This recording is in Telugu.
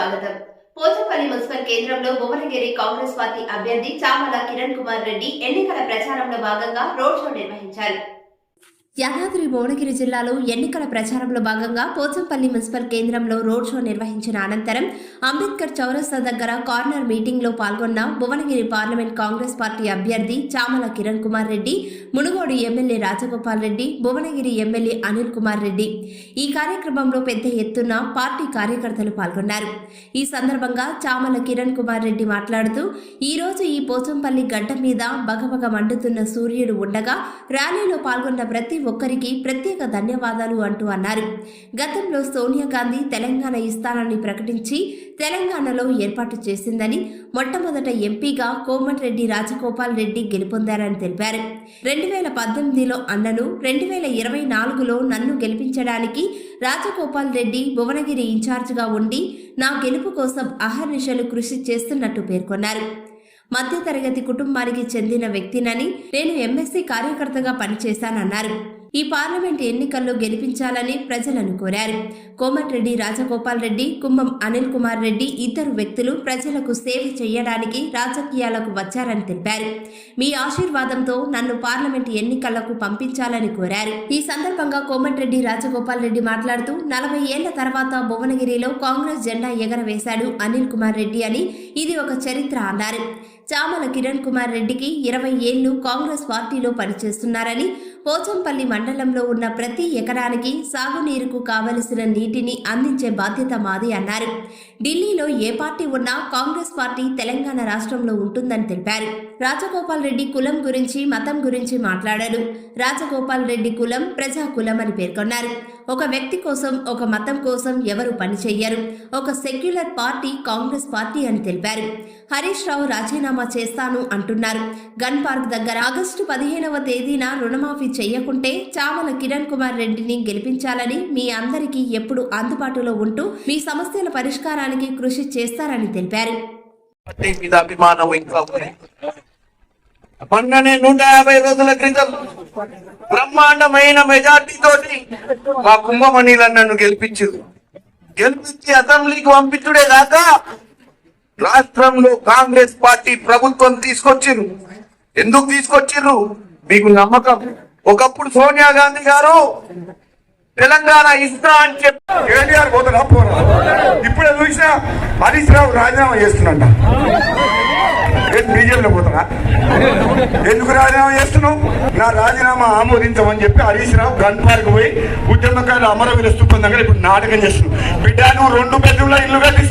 స్వాగతం. పోచంపల్లి మున్సిపల్ కేంద్రంలో భువనగిరి కాంగ్రెస్ పార్టీ అభ్యర్థి చామల కిరణ్ కుమార్ రెడ్డి ఎన్నికల ప్రచారంలో భాగంగా రోడ్ షో నిర్వహించారు. యాదాద్రి భువనగిరి జిల్లాలో ఎన్నికల ప్రచారంలో భాగంగా పోచంపల్లి మున్సిపల్ కేంద్రంలో రోడ్ షో నిర్వహించిన అనంతరం అంబేద్కర్ చౌరస్తా దగ్గర కార్నర్ మీటింగ్ లో పాల్గొన్న భువనగిరి పార్లమెంట్ కాంగ్రెస్ పార్టీ అభ్యర్థి చామల కిరణ్ కుమార్ రెడ్డి, మునుగోడు ఎమ్మెల్యే రాజగోపాల్ రెడ్డి, భువనగిరి ఎమ్మెల్యే అనిల్ కుమార్ రెడ్డి. ఈ కార్యక్రమంలో పెద్ద ఎత్తున పార్టీ కార్యకర్తలు పాల్గొన్నారు. ఈ సందర్భంగా చామల కిరణ్ కుమార్ రెడ్డి మాట్లాడుతూ, ఈ రోజు ఈ పోచంపల్లి గడ్డ మీద బగబగ మండుతున్న సూర్యుడు ఉండగా ర్యాలీలో పాల్గొన్న ప్రతి ఒక్కరికి ప్రత్యేక ధన్యవాదాలు అంటూ అన్నారు. గతంలో సోనియా గాంధీ తెలంగాణ ఇస్తానని ప్రకటించి తెలంగాణలో ఏర్పాటు చేసిందని, మొట్టమొదట ఎంపీగా కోమటిరెడ్డి రాజగోపాల్ రెడ్డి గెలుపొందారని తెలిపారు. 2018లో అన్నను, 2024లో నన్ను గెలిపించడానికి రాజగోపాల్ రెడ్డి భువనగిరి ఇన్ఛార్జిగా ఉండి నా గెలుపు కోసం అహర్నిశలు కృషి చేస్తున్నట్టు పేర్కొన్నారు. మధ్యతరగతి కుటుంబానికి చెందిన వ్యక్తినని, నేను ఎంఎస్సీ కార్యకర్తగా పనిచేశానన్నారు. ఈ పార్లమెంట్ ఎన్నికల్లో గెలిపించాలని ప్రజలను కోరారు. కోమటిరెడ్డి రాజగోపాల్ రెడ్డి, కుంభం అనిల్ కుమార్ రెడ్డి ఇద్దరు వ్యక్తులు ప్రజలకు సేవ చేయడానికి రాజకీయాలకు వచ్చారని తెలిపారు. మీ ఆశీర్వాదంతో నన్ను పార్లమెంట్ ఎన్నికలకు పంపించాలని కోరారు. ఈ సందర్భంగా కోమటిరెడ్డి రాజగోపాల్ రెడ్డి మాట్లాడుతూ, 40 ఏళ్ల తర్వాత భువనగిరిలో కాంగ్రెస్ జెండా ఎగరవేశాడు అనిల్ కుమార్ రెడ్డి అని, ఇది ఒక చరిత్ర అన్నారు. చామల కిరణ్ కుమార్ రెడ్డికి 20 ఏళ్లు కాంగ్రెస్ పార్టీలో పనిచేస్తున్నారని, పోచంపల్లి మండలంలో ఉన్న ప్రతి ఎకరానికి సాగునీరుకు కావలసిన నీటిని అందించే బాధ్యత మాది అన్నారు. ఢిల్లీలో ఏ పార్టీ ఉన్నా కాంగ్రెస్ పార్టీ తెలంగాణ రాష్ట్రంలో ఉంటుందని తెలిపారు. రాజగోపాల్ రెడ్డి కులం గురించి, మతం గురించి మాట్లాడారు. రాజగోపాల్ రెడ్డి కులం ప్రజా కులం అని పేర్కొన్నారు. ఒక వ్యక్తి కోసం, ఒక మతం కోసం ఎవరు పనిచేయరు. ఒక సెక్యులర్ పార్టీ కాంగ్రెస్ పార్టీ అని తెలిపారు. హరీష్ రావు రాజీనామా చేస్తాను అంటున్నారు. గన్ పార్క్ దగ్గర ఆగస్టు 15వ తేదీన రుణమాఫీ చేయకుంటే చామల కిరణ్ కుమార్ రెడ్డిని గెలిపించాలని మీ అందరికీ ఎప్పుడు అందుబాటులో ఉంటూ మీ సమస్యల పరిష్కారానికి కృషి చేస్తారని తెలిపారు. 150 రోజుల క్రితం బ్రహ్మాండమైన మెజార్టీ తోటి మా కుంభమణిలను నన్ను గెలిపించి అసెంబ్లీకి పంపించుడే కాక రాష్ట్రంలో కాంగ్రెస్ పార్టీ ప్రభుత్వం తీసుకొచ్చిర్రు. ఎందుకు తీసుకొచ్చిర్రు? మీకు నమ్మకం. ఒకప్పుడు సోనియా గాంధీ గారు తెలంగాణ ఇస్తా అని చెప్పి కేటీఆర్ పోతారా పోరా, ఇప్పుడే చూసినా హరీష్ రావు రాజీనామా చేస్తున్నట్ట. బీజేపీలో పోతారా? ఎందుకు రాజీనామా చేస్తున్నావు? నా రాజీనామా ఆమోదించమని చెప్పి హరీష్ రావు గన్ పార్క్ పోయి ఉద్యమకారులు అమరవీర స్థూపం దగ్గర ఇప్పుడు నాటకం చేస్తున్నావు. బిడ్డ, నువ్వు 2 బెడ్రూమ్ల ఇల్లు కట్టి